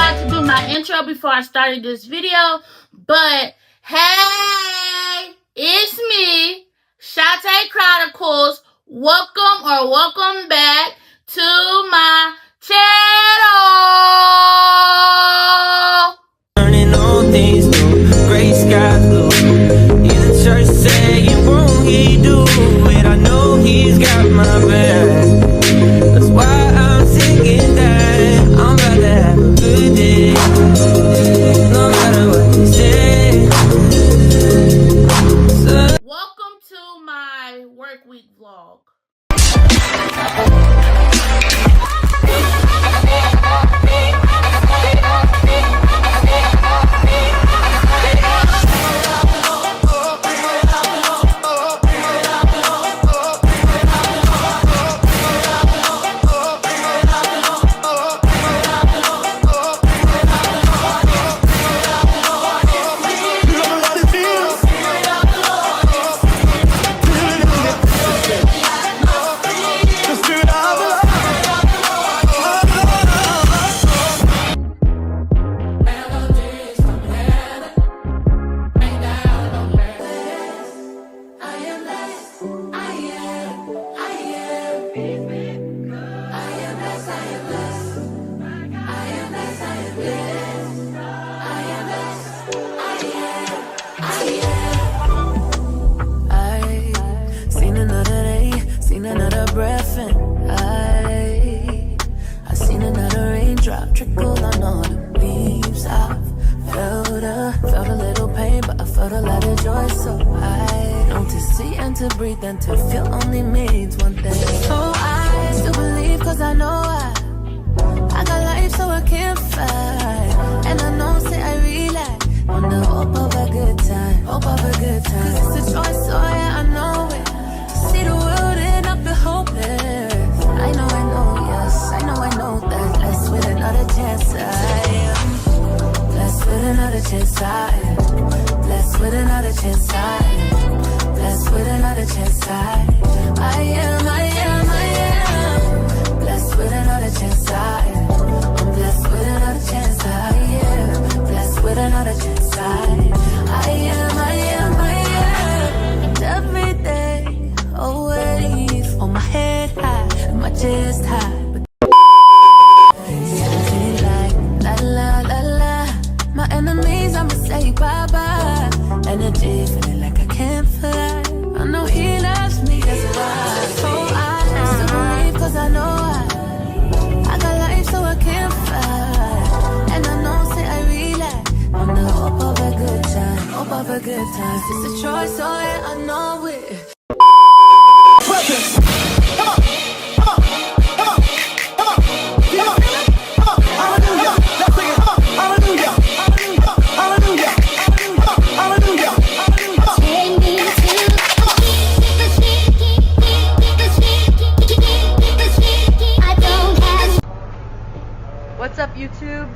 forgot to do my intro before I started this video, but hey, it's me, Chipotle Chronicles. Welcome back to my channel. Turning all things new, gray skies blue. Hear the church saying, won't he do it? I know he's got my back. That's why I'm singing that I'm about to have a good day, no matter what they say. Welcome to my work week vlog. Another breath and I seen another raindrop trickle on all the leaves. I felt a little pain, but I felt a lot of joy. So I know to see and to breathe and to feel only means one thing. So I still believe, cause I know I got life, so I can't fight. And I know, say I realize on the hope of a good time, cause it's a choice, so yeah, I know it. See the world and I feel hopeless. I know, yes, I know that blessed with another chance. I am blessed with another chance. I am blessed with another chance. I am blessed with another chance. I am blessed with another chance. I'm blessed with another chance. I am blessed with another chance. I am and every day. Always on my head high, and my chest high. Like la la la la. My enemies, I'ma say bye bye. Energy feeling like I can't fly. I know he loves me, that's why. So I still believe, cause I know I got life, so I can't fight. And I know, say I realize on the hope of a good time, It's a choice, so yeah, I know it. What's up, YouTube?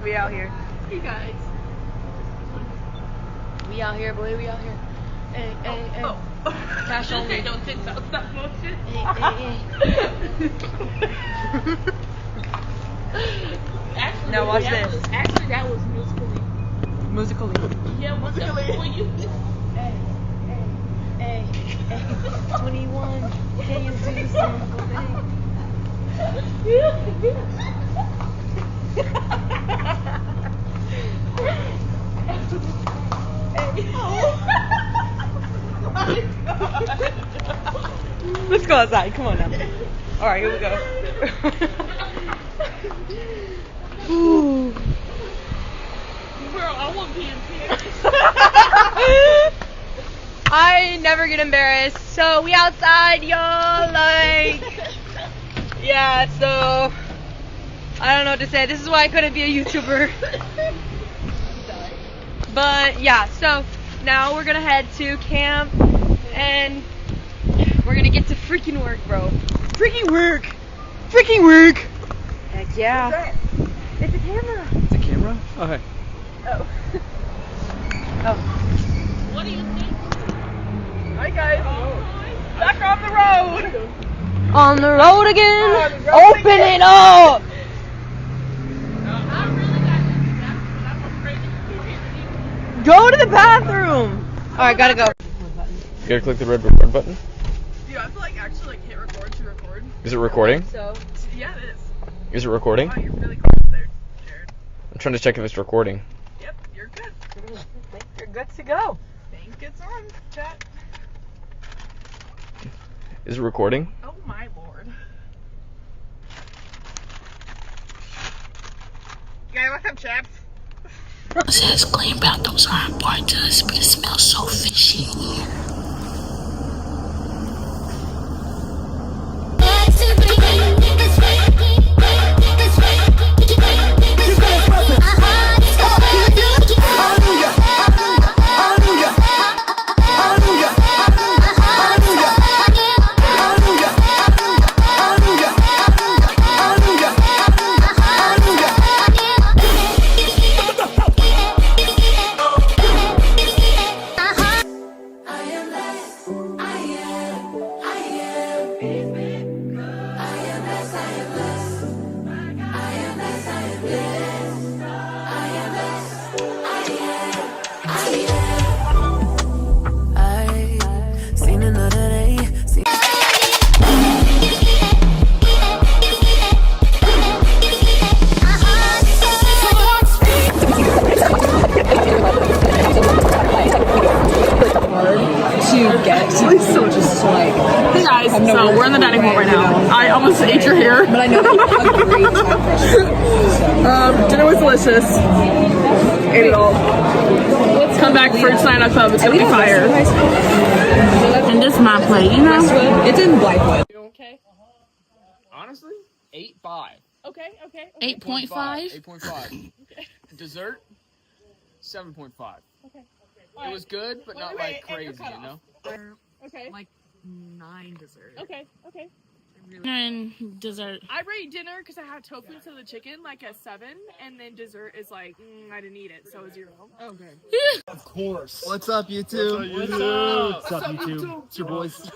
We out here. Hey guys. We out here, boy. We out here. Hey. Oh. Cash only. Don't TikTok stop motion. Hey. Actually, Now watch this. Actually, that was musically. Yeah, musically. Hey. 21. Can you do something? Let's go outside. Come on now. All right, here we go. Girl, I won't be embarrassed. I never get embarrassed. So we outside, y'all. Like, yeah. So I don't know what to say. This is why I couldn't be a YouTuber. But yeah. So now we're gonna head to camp and we're gonna get to freaking work, bro. Freaking work. Heck yeah. It's a camera. It's a camera? Okay. Oh. What do you think? Hi guys. Back on the road. On the road again. Open it up. Go to the bathroom. Alright, gotta go. You gotta click the red record button. Do you have to like actually like hit record to record? Is it recording? So, Yeah, it is. Is it recording? Wow, you're really close there, Jared. I'm trying to check if it's recording. Yep, you're good. you're good to go. Think it's on, chat. Is it recording? Oh my lord. You guys want some chips? It says clean bathrooms are important to us, but it smells so fishy in here. Hey guys, so we're in the dining hall right now. I almost ate your hair. But I know a great time. Dinner was delicious. Ate it all. Come back for China Club. It's gonna be fire. And this is my plate, you know? It's in Blythewood. You okay? Honestly, 8.5. Okay. 8.5? 8.5. Dessert, 7.5. Okay. It was good, but not like crazy, you know? Okay. Like 9 desserts. Okay. And dessert. I rate dinner because I had tofu instead of the chicken like a 7, and then dessert is like I didn't eat it, so a 0. Okay. Of course. What's up, YouTube? What's up, YouTube? It's your boys.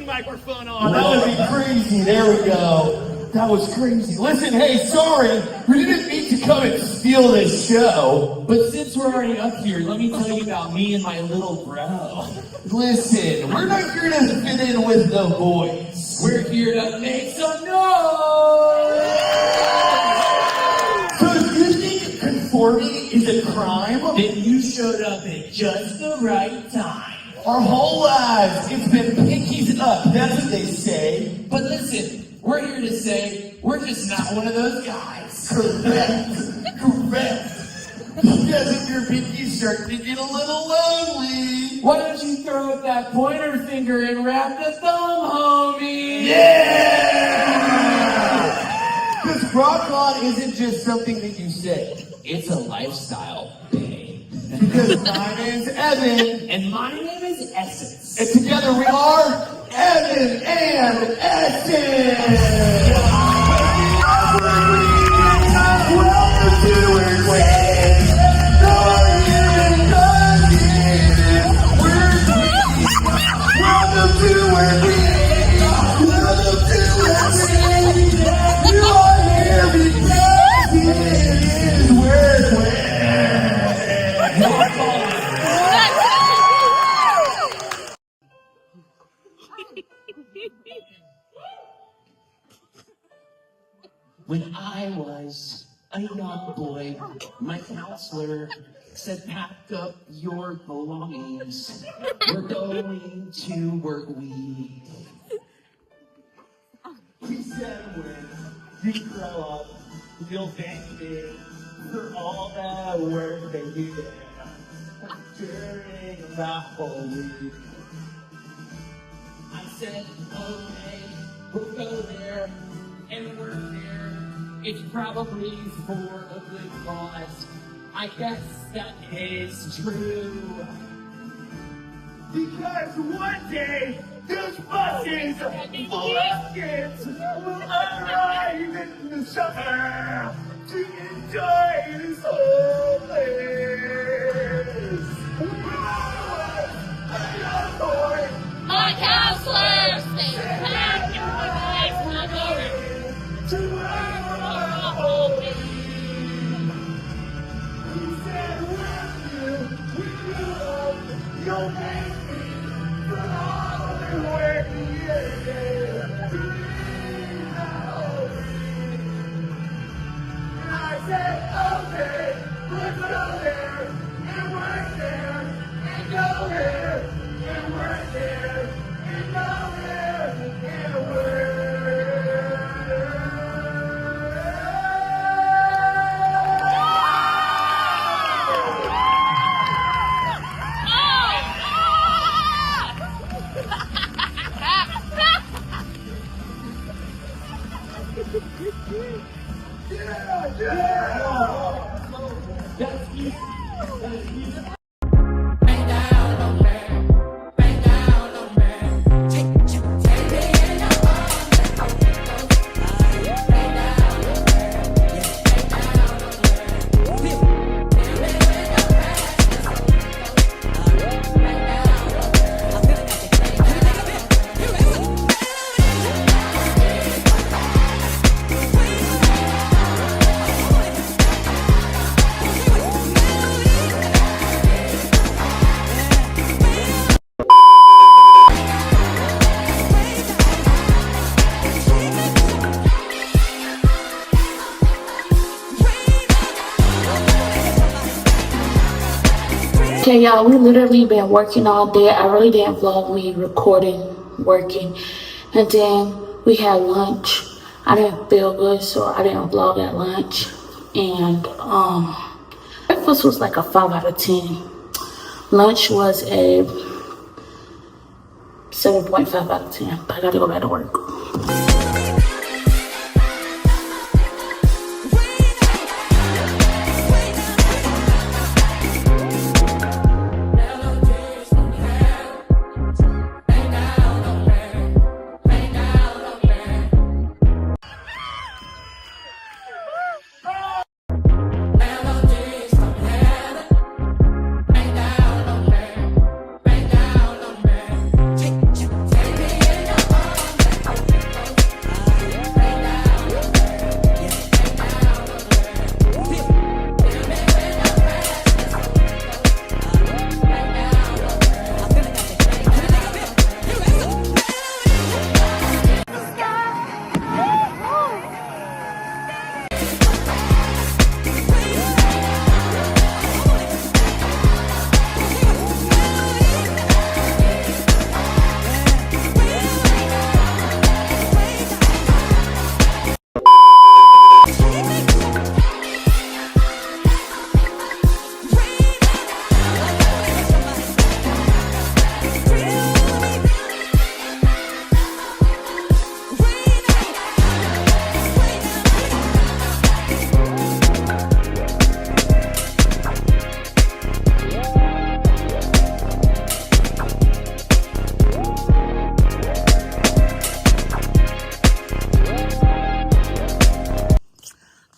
Microphone on. That would be crazy. There we go. That was crazy. Listen, hey, sorry. We didn't mean to come and steal this show. But since we're already up here, let me tell you about me and my little bro. Listen, we're not here to fit in with the boys. We're here to make some noise. So if you think conforming is a crime, then you showed up at just the right time. Our whole lives, it's been pinkies up, that's what they say. But listen, we're here to say, we're just not one of those guys. Correct. Because if your pinkies start to get a little lonely, why don't you throw up that pointer finger and wrap the thumb, homie? Yeah! Because rock on isn't just something that you say, it's a lifestyle, babe. Because my name's Evan. And my name is Essence. And together we are Evan and Essence. Welcome to our place. Welcome to our You are here because it is where we're. a young boy. My counselor said, pack up your belongings. We're going to work week. He said when you grow up, you'll thank me for all that work that you did during the whole week. I said, okay, we'll go there and work there. It's probably for a good cause. I guess that is true. Because one day, those buses full of kids will arrive in the summer to enjoy this whole place. When I was a young boy, My counselor said, pack your bags, we're going to our home. He said, when you grow up, you'll thank me for all the work you did during the whole week. And I said, okay, let's go there and work there and go there and work there and go there and work. That's easy. That's easy. Okay, y'all, we literally been working all day. I really didn't vlog me recording, working. And then we had lunch. I didn't feel good, so I didn't vlog at lunch. And breakfast was like a 5 out of 10. Lunch was a 7.5 out of 10. But I gotta go back to work.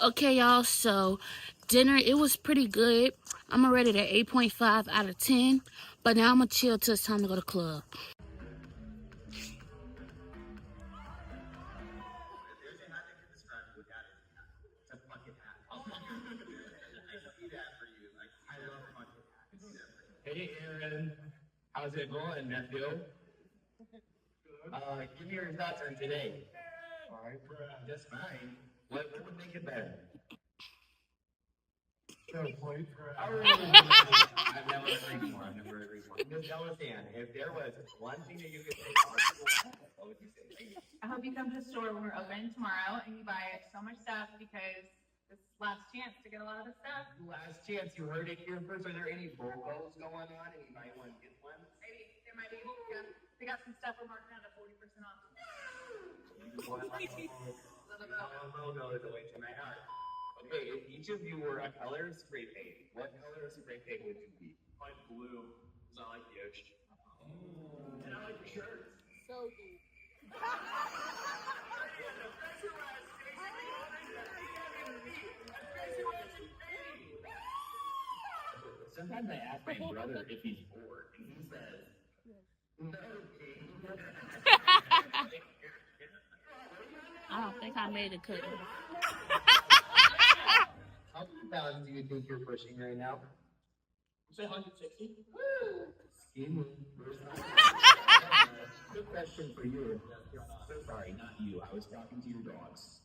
Okay, y'all, so dinner, it was pretty good. I'm gonna rate it at 8.5 out of 10. But now I'm gonna chill till it's time to go to the club. Hey, Aaron. How's it going, nephew? Give me your thoughts on today. All right, just fine. What would make it better? I've never agreed more. I've never agreed more. Miss Ellison, if there was one thing that you could say possible, what would you say? I hope you come to the store when we're open tomorrow and you buy so much stuff because this is last chance to get a lot of the stuff. Last chance, you heard it here first. Are there any BOGOs going on? Any buy one, get one? Maybe there might be. Yeah, they got some stuff we're marking out at 40% off. No, there's a way to my heart. Okay, if each of you were a color of spray paint, what color of spray paint would you be? Like blue, because I like the ocean. And I like your shirt. So deep. Sometimes I ask my brother if he's bored, and he says, no, King. I don't think I made it cookie. How many pounds do you think you're pushing right now? Say 160. Skinny. Good question for you. So sorry, not you. I was talking to your dogs.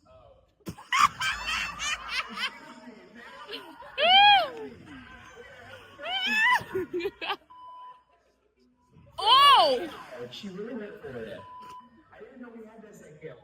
Oh! She really went for it. I didn't know we had this at camp.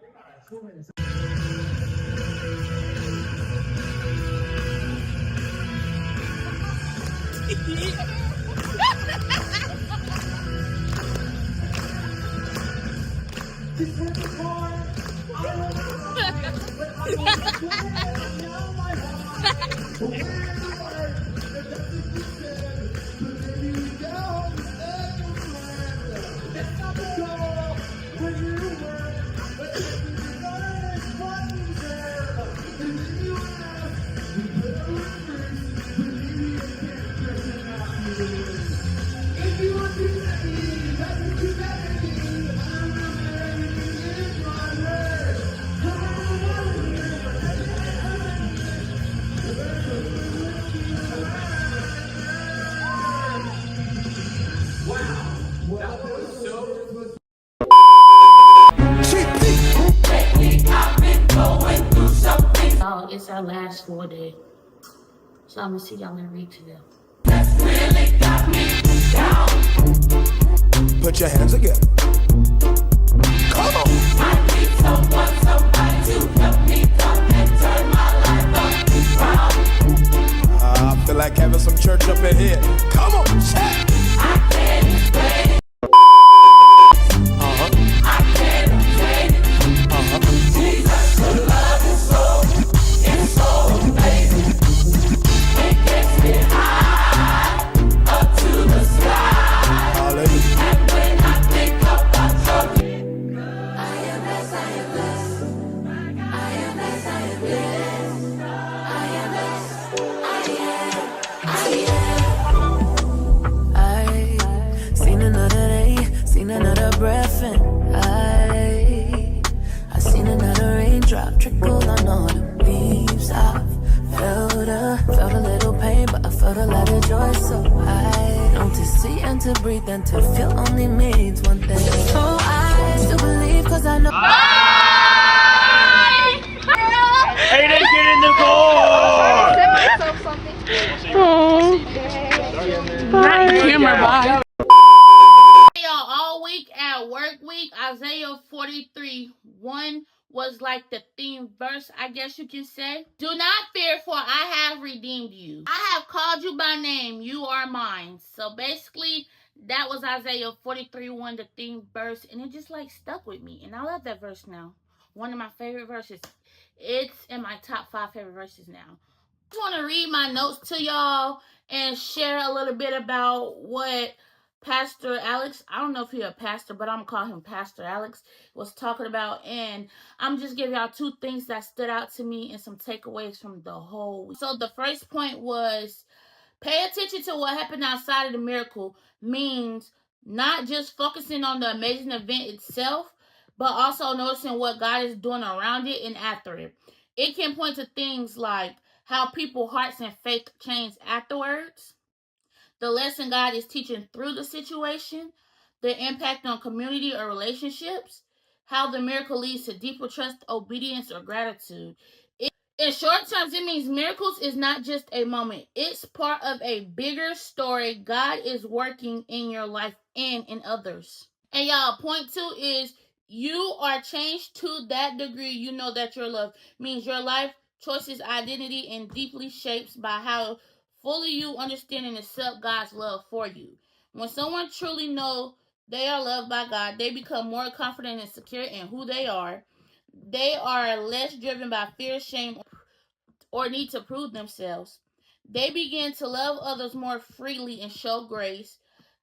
Oh, it's our last 4 day. So I'm gonna see y'all in retail. Put your hands together. Come on. I need somebody to help me come and turn my life around. I feel like having some church up in here. Come on, chat. I can't explain it. I can't explain it. Jesus, your love is so amazing. It gets me high up to the sky. Hallelujah. And when I think about your I am blessed, I am blessed. I am blessed, I am blessed. I am blessed, I seen another day, seen another breath, and I seen another raindrop trickle on all the leaves. I felt a little pain, but I felt a lot of joy. So I know to see and to breathe and to feel only means one thing. So I still believe, cause I know. Hey, they get in the car! Hey y'all, all week at work week, Isaiah 43:1 was like the theme verse, I guess you can say. Do not fear, for I have redeemed you. I have called you by name, you are mine. So basically, that was Isaiah 43:1, the theme verse, and it just like stuck with me. And I love that verse now. One of my favorite verses. It's in my top 5 favorite verses now. I just want to read my notes to y'all and share a little bit about what Pastor Alex, I don't know if he's a pastor, but I'm going to call him Pastor Alex, was talking about. And I'm just giving y'all 2 things that stood out to me and some takeaways from the whole week. So the first point was, pay attention to what happened outside of the miracle means not just focusing on the amazing event itself, but also noticing what God is doing around it and after it. It can point to things like how people's hearts and faith change afterwards, the lesson God is teaching through the situation, the impact on community or relationships, how the miracle leads to deeper trust, obedience, or gratitude. In short terms, it means miracles is not just a moment. It's part of a bigger story. God is working in your life and in others. And y'all, point 2 is you are changed to that degree you know that your love means your life, choices, identity, and deeply shaped by how fully you understand and accept God's love for you. When someone truly knows they are loved by God, they become more confident and secure in who they are. They are less driven by fear, shame, or need to prove themselves. They begin to love others more freely and show grace.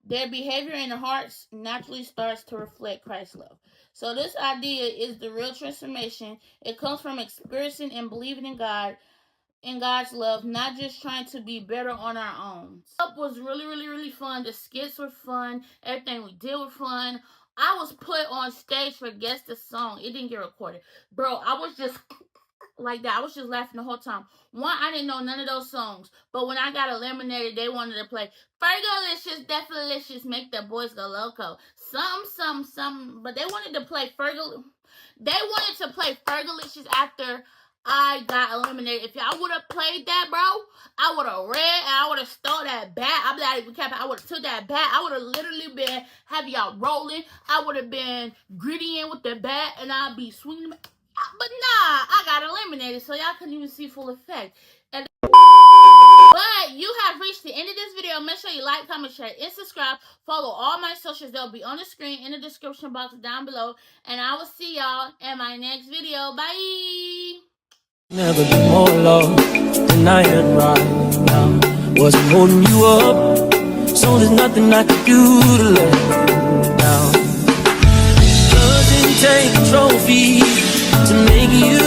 Their behavior and hearts naturally starts to reflect Christ's love. So this idea is the real transformation. It comes from experiencing and believing in God, in God's love, not just trying to be better on our own. It was really fun. The skits were fun. Everything we did was fun. I was put on stage for Guess the Song. It didn't get recorded. Bro, I was just like that. I was just laughing the whole time. One, I didn't know none of those songs. But when I got eliminated, they wanted to play Fergalicious, Defalicious, Make the Boys Go Loco. Some. But they wanted to play Fergalicious after I got eliminated. If y'all would have played that, bro, I would have ran and I would have stole that bat. I'm not even capping. I would have took that bat. I would have literally been having y'all rolling. I would have been grittying with the bat and I'd be swinging. But nah, I got eliminated, so y'all couldn't even see full effect. But you have reached the end of this video. Make sure you like, comment, share, and subscribe. Follow all my socials. They'll be on the screen in the description box down below. And I will see y'all in my next video. Bye. Never been more lost than I am right now. Wasn't holding you up, so there's nothing I could do to let you down. Doesn't take a trophy to make you